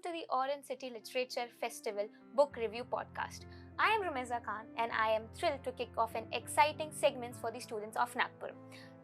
to the Orange City Literature Festival Book Review Podcast. I am Rumeza Khan and I am thrilled to kick off an exciting segment for the students of Nagpur.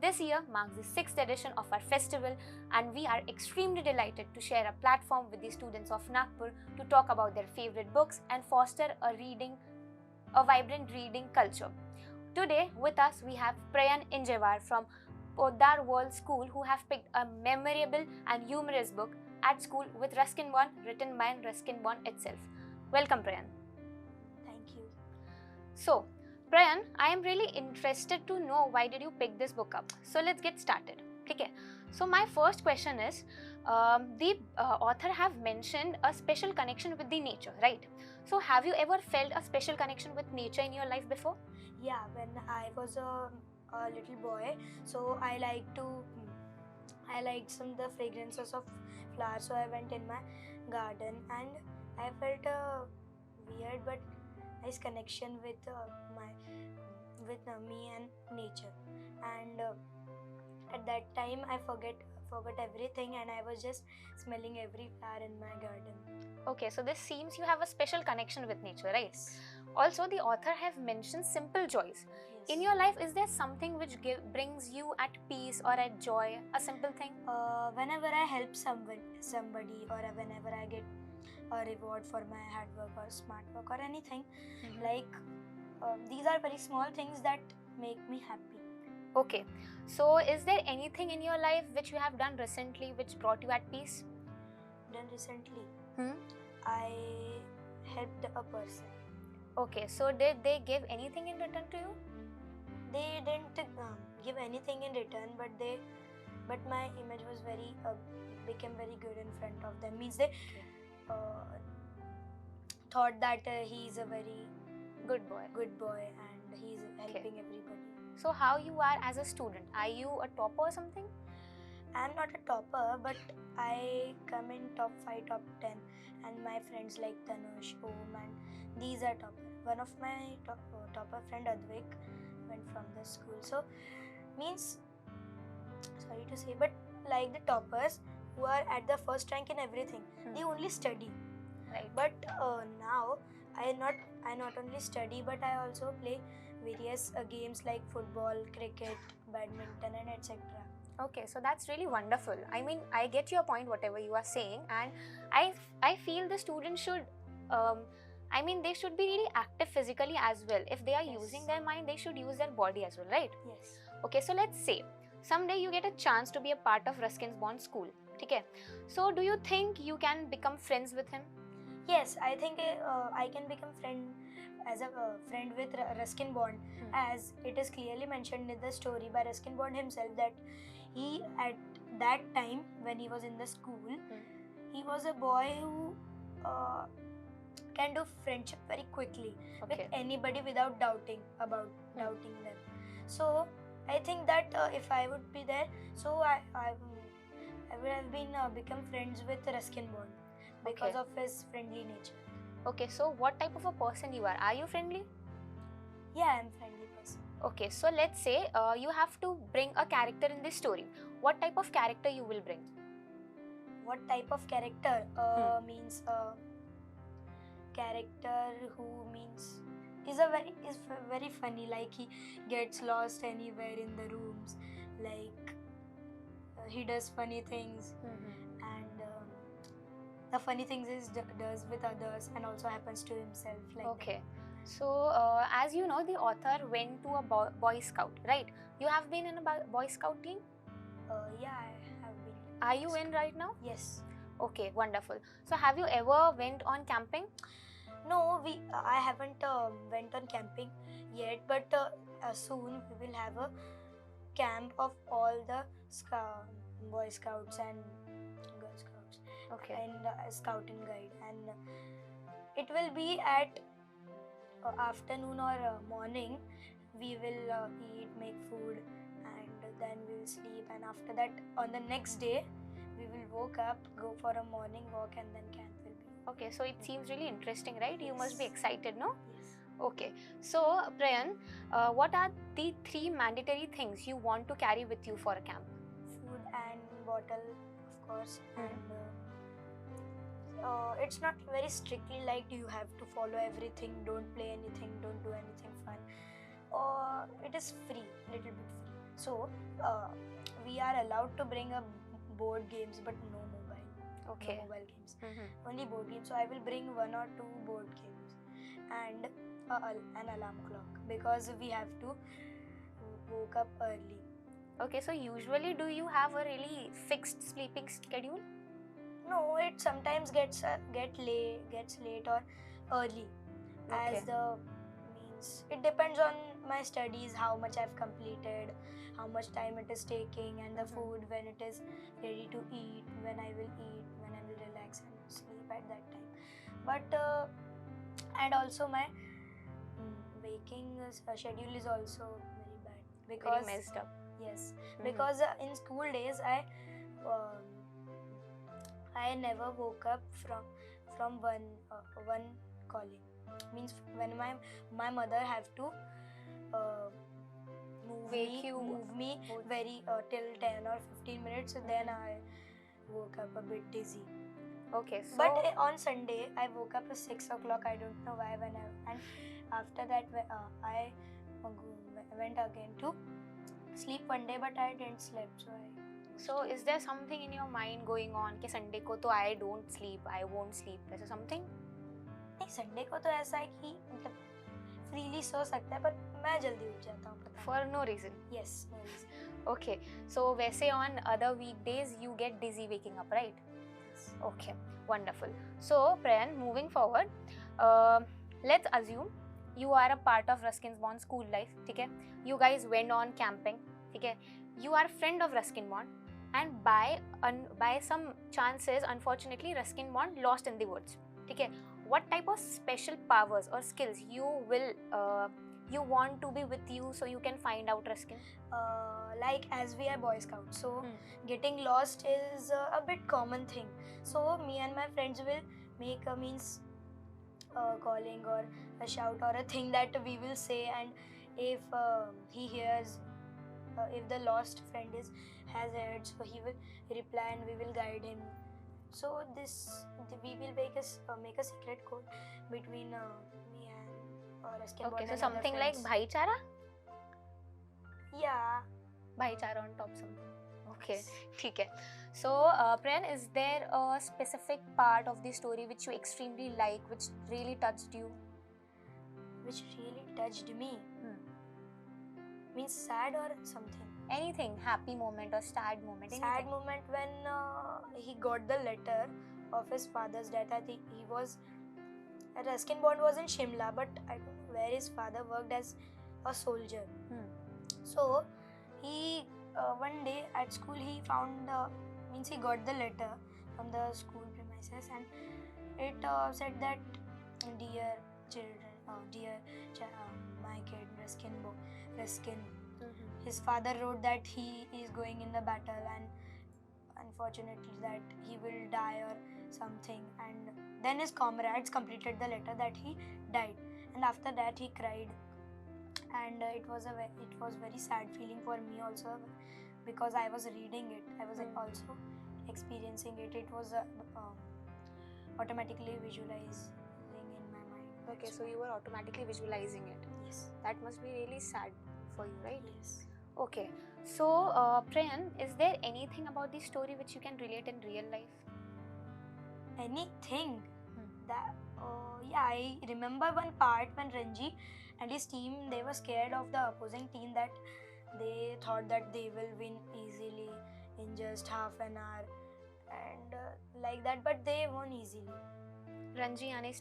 This year marks the 6th edition of our festival and we are extremely delighted to share a platform with the students of Nagpur to talk about their favorite books and foster a vibrant reading culture. Today with us we have Prayan Injewar from Podar World School who have picked a memorable and humorous book at school with Ruskin Bond written by Ruskin Bond itself. Welcome Prayan. Thank you. So Prayan, I am really interested to know why did you pick this book up. So let's get started. Okay. So my first question is, the author have mentioned a special connection with the nature, right? So have you ever felt a special connection with nature in your life before? Yeah, when I was a little boy, so I liked some the fragrances of flowers. So I went in my garden and I felt a weird but nice connection with me and nature. And at that time, I forgot everything, and I was just smelling every flower in my garden. Okay, so this seems you have a special connection with nature, right? Also, the author have mentioned simple joys. Yes. In your life, is there something which brings you at peace or at joy? A simple thing? Whenever I help somebody, or whenever I get a reward for my hard work or smart work or anything, these are very small things that make me happy. Okay, so is there anything in your life which you have done recently which brought you at peace? Done recently? I helped a person. Okay, so did they give anything in return to you? They didn't give anything in return, but my image was became very good in front of them. Means they thought that he's a very good boy, and he's helping everybody. So how you are as a student? Are you a topper or something? I'm not a topper, but I come in top 5, top 10, and my friends like Tanush, Om, and these are topper. One of my topper friend Advik went from the school. So means, sorry to say, but like the toppers who are at the first rank in everything, they only study. Right. But now I not only study, but I also play various games like football, cricket, badminton, and etc. Okay, so that's really wonderful. I mean, I get your point, whatever you are saying, and I feel the students should, they should be really active physically as well. If they are using their mind, they should use their body as well, right? Yes. Okay, so let's say someday you get a chance to be a part of Ruskin Bond school. Okay, so do you think you can become friends with him? Yes, I think I can become friend with Ruskin Bond, as it is clearly mentioned in the story by Ruskin Bond himself that he at that time when he was in the school, he was a boy who can do friendship very quickly with anybody without doubting them. So I think that if I would be there, so I would have been become friends with Ruskin Bond because of his friendly nature. Okay, so what type of a person you are? Are you friendly? Yeah, I'm a friendly person. Okay, so let's say you have to bring a character in this story. What type of character you will bring? What type of character? Means character who means is very funny. Like he gets lost anywhere in the rooms. Like he does funny things, and the funny things does with others and also happens to himself. Okay. So, as you know, the author went to a boy scout, right? You have been in a boy scout team? Yeah, I have been. Are you in right now? Yes. Okay, wonderful. So, have you ever went on camping? No, I haven't went on camping yet, but soon we will have a camp of all the boy scouts and girl scouts. Okay. And scout and guide, and it will be at afternoon or morning. We will make food, and then we will sleep, and after that on the next day we will woke up, go for a morning walk, and then camp will be. Okay, so it seems really interesting, right? Yes. You must be excited, no? Yes. Okay, so Prayan, what are the 3 mandatory things you want to carry with you for a camp? Food and bottle, of course, and it's not very strictly like you have to follow everything, don't play anything, don't do anything fun. Or it is free, little bit free. So we are allowed to bring up board games, but no mobile. Okay. No mobile games. Mm-hmm. Only board games. So I will bring 1 or 2 board games and an alarm clock, because we have to woke up early. Okay, so usually do you have a really fixed sleeping schedule? No, it sometimes gets late or early. Okay. As the means, it depends on my studies, how much I've completed, how much time it is taking, and the food, when it is ready to eat, when I will eat, when I will relax and sleep at that time. But and also my waking schedule is also very bad, because Very messed up. yes, because in school days I never woke up from one calling. Means when my mother have to move me very till 10 or 15 minutes, then I woke up a bit dizzy. Okay, so But on Sunday I woke up at 6 o'clock. I don't know why. And after that I went again to sleep one day, but I didn't sleep. So is there something in your mind going on कि Sunday को तो I don't sleep, I won't sleep, ऐसा something? नहीं, Sunday को तो ऐसा है कि मतलब freely सो सकता है, पर मैं जल्दी उठ जाता हूँ. For no reason. Yes, no reason. Okay, so वैसे on other weekdays you get dizzy waking up, right? Yes. Okay, wonderful. So Prayan, moving forward, let's assume you are a part of Ruskin Bond school life, ठीक है? You guys went on camping, ठीक है? You are a friend of Ruskin Bond, and by some chances, unfortunately, Ruskin Bond lost in the woods, ठीक है? What type of special powers or skills you want to be with you so you can find out Ruskin? Like as we are Boy Scouts, so getting lost is a bit common thing. So me and my friends will make a calling or a shout or a thing that we will say, and if he hears, if the lost friend has heard, so he will reply and we will guide him. So we will make a secret code between me and Ruskin Bond. Okay, so and something other like friends. bhaichara? Yeah. Bhaichara on top something. Okay, ठीक है. So Prayan, is there a specific part of the story which you extremely like, which really touched you? Which really touched me? Means sad or something? Anything, happy moment or sad moment? Sad anything. moment when he got the letter of his father's death. I think he was, Ruskin Bond was in Shimla, but I don't know where his father worked as a soldier. So he one day at school he found means he got the letter from the school premises, and it said that, dear children, my kid Ruskin. His father wrote that he is going in the battle, and unfortunately that he will die or something. And then his comrades completed the letter that he died, and after that he cried. And it was very sad feeling for me also, because I was reading it. I was also experiencing it. It was automatically visualizing in my mind. Okay, so you were automatically visualizing it. Yes. That must be really sad for you, right? Yes. Okay, so Prayan, is there anything about this story which you can relate in real life? Anything? That yeah, I remember one part when Ranji and his team, they were scared of the opposing team, that they thought that they will win easily in just half an hour and like that, but they won easily. Ranji and his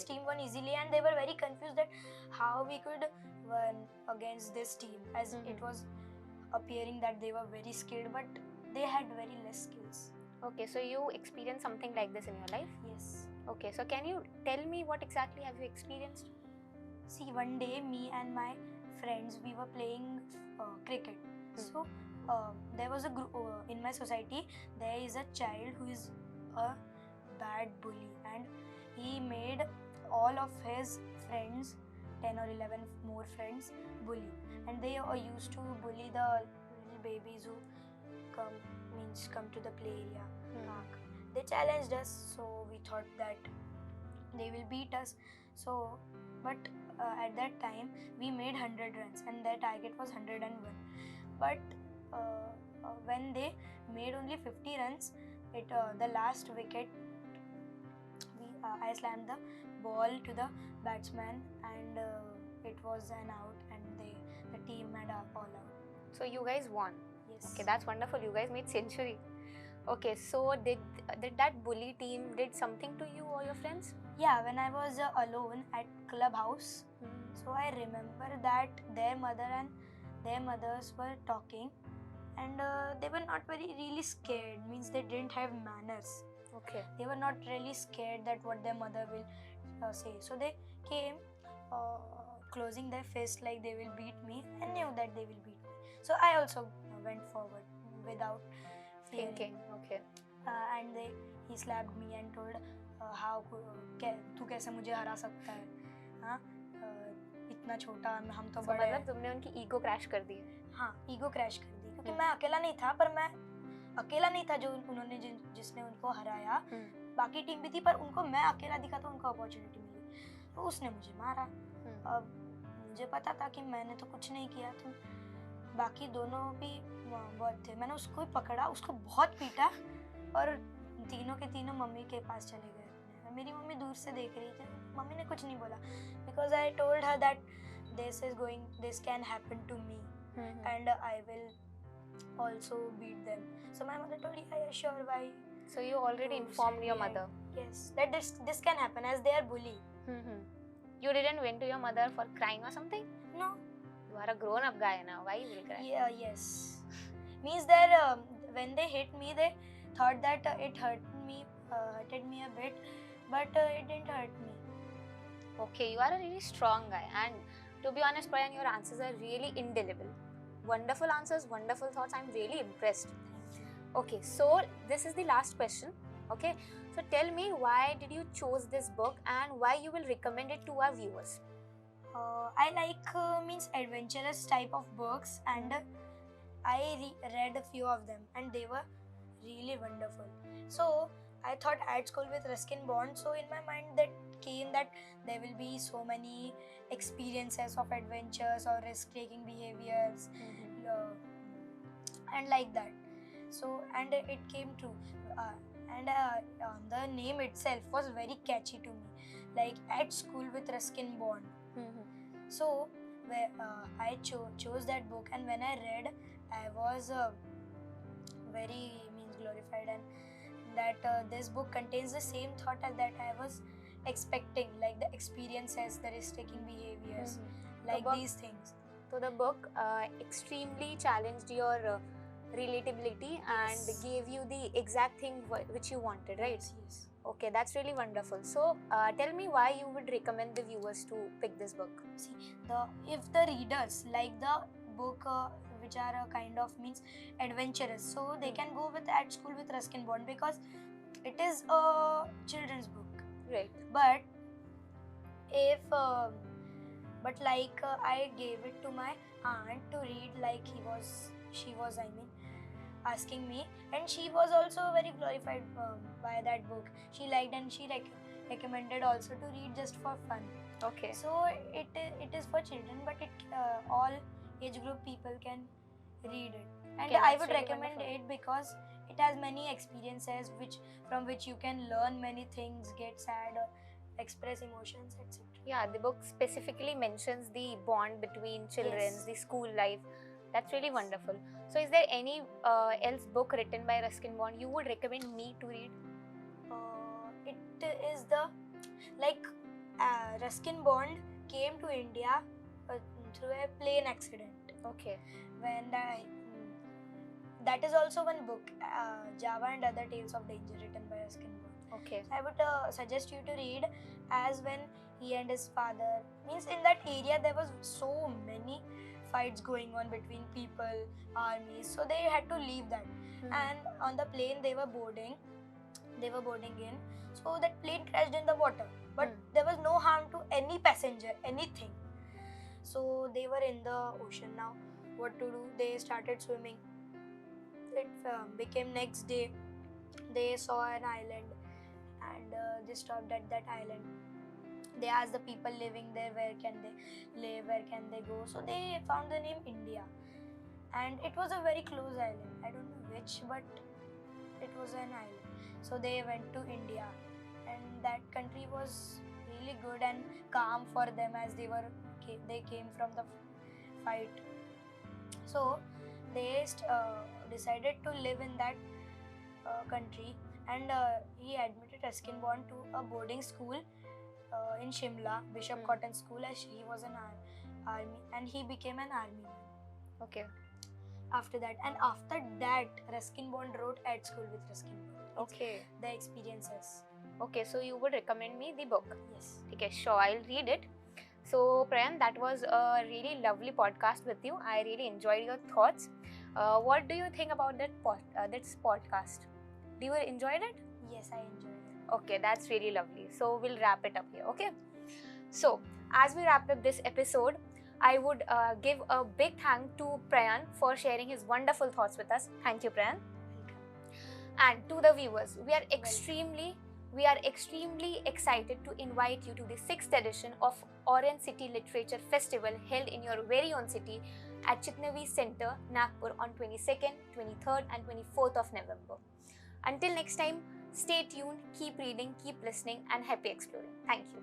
team won easily, and they were very confused that how we could win against this team, as it was appearing that they were very skilled, but they had very less skills. Okay, so you experienced something like this in your life? Yes. Okay, so can you tell me what exactly have you experienced? See, one day me and my friends, we were playing cricket. So there was a group in my society. There is a child who is a bad bully, and he made all of his friends, 10 or 11 more friends, bully, and they used to bully the little babies who come to the play area park. they challenged us, so we thought that they will beat us. So, but at that time we made 100 runs and their target was 101. But when they made only 50 runs, the last wicket, I slammed the ball to the batsman and it was an out, and the team made all out. So you guys won. Yes. Okay, that's wonderful. You guys made century. Okay, so did that bully team did something to you or your friends? Yeah, when I was alone at clubhouse, so I remember that their mothers were talking, and they were not really scared. Means they didn't have manners. Okay. They were not really scared that what their mother will say. So they came closing their fist like they will beat me, and knew that they will beat me. So I also went forward without fearing. Thinking. Okay. And he slapped me and told, how तू कैसे मुझे हरा सकता है, हाँ इतना छोटा, हम तो बड़े हैं. मतलब तुमने उनकी ईगो क्रैश कर दी. हाँ, ईगो क्रैश कर दी, क्योंकि मैं अकेला नहीं था, पर मैं अकेला नहीं था जो उन्होंने जिसने उनको हराया. बाकी टीम भी थी, पर उनको मैं अकेला दिखा तो उनको अपॉर्चुनिटी मिली, तो उसने मुझे मारा. अब मुझे पता था कि मैंने तो कुछ नहीं किया, तो बाकी दोनों भी बहुत थे. मैंने उसको ही पकड़ा, उसको बहुत पीटा, और तीनों के तीनों मम्मी के पास चले गए. मेरी मम्मी दूर से देख रही थी, मम्मी ने कुछ नहीं बोला, because I told her that this can happen to me and I will also beat them. So my mother told, yeah, sure, why? So you already informed your mother? Yes, that this can happen as they are bully. You didn't went to your mother for crying or something? No. You are a grown up guy now, why you will cry? Yeah, yes. Means that when they hit me, they thought that it hurted me a bit, but it didn't hurt me. Okay, you are a really strong guy, and to be honest, Prayan, your answers are really indelible. Wonderful answers, wonderful thoughts. I'm really impressed. Okay, so this is the last question. Okay, so tell me, why did you choose this book and why you will recommend it to our viewers? I like means adventurous type of books, and I read a few of them and they were really wonderful. So I thought at school with Ruskin Bond, so in my mind that came that there will be so many experiences of adventures or risk-taking behaviors, and like that. So, and it came true, and the name itself was very catchy to me, like At School with Ruskin Bond. So I chose that book, and when I read, I was very glorified, and that this book contains the same thought as that I was expecting, like the experiences, the risk-taking behaviors, like these things. So the book extremely challenged your relatability and gave you the exact thing which you wanted, right? Yes. Okay, that's really wonderful. So tell me why you would recommend the viewers to pick this book. See, if the readers like the book which are a kind of adventurous, so they can go with At School with Ruskin Bond, because it is a children's book. Right. But if I gave it to my aunt to read, like she was asking me, and she was also very glorified by that book. She liked, and she recommended also to read just for fun. Okay. So it is for children, but all age group people can read it, and I would really recommend it because it has many experiences from which you can learn many things, get sad, or express emotions, etc. Yeah, the book specifically mentions the bond between children, Yes. the school life. That's really wonderful. So is there any else book written by Ruskin Bond you would recommend me to read? It is Ruskin Bond came to India through a plane accident. Okay. When that is also one book, Java and Other Tales of Danger, written by Ruskin Bond. Okay. I would suggest you to read, as when he and his father, in that area there was so many fights going on between people, armies, so they had to leave that. And on the plane they were boarding in, so that plane crashed in the water, but there was no harm to any passenger, anything. So they were in the ocean. Now what to do? They started swimming. It became next day, they saw an island, and they stopped at that island. They asked the people living there where can they live, where can they go. So they found the name India, and it was a very close island. I don't know which, but it was an island. So they went to India, and that country was really good and calm for them as they came from the fight. So they decided to live in that country, and he admitted Ruskin Bond to a boarding school in Shimla, Bishop Cotton School, as he was an army, and he became an army man. Okay. After that, Ruskin Bond wrote at school with Ruskin Bond. Okay. The experiences. Okay, so you would recommend me the book? Yes. Okay, sure, I'll read it. So, Prayan, that was a really lovely podcast with you. I really enjoyed your thoughts. What do you think about this podcast? Do you enjoyed it? Yes, I enjoyed it. Okay, that's really lovely. So, we'll wrap it up here, okay? So, as we wrap up this episode, I would give a big thank to Prayan for sharing his wonderful thoughts with us. Thank you, Prayan. And to the viewers, we are extremely excited to invite you to the 6th edition of Orange City Literature Festival held in your very own city at Chitnavi Center, Nagpur on 22nd, 23rd and 24th of November. Until next time, stay tuned, keep reading, keep listening and happy exploring. Thank you.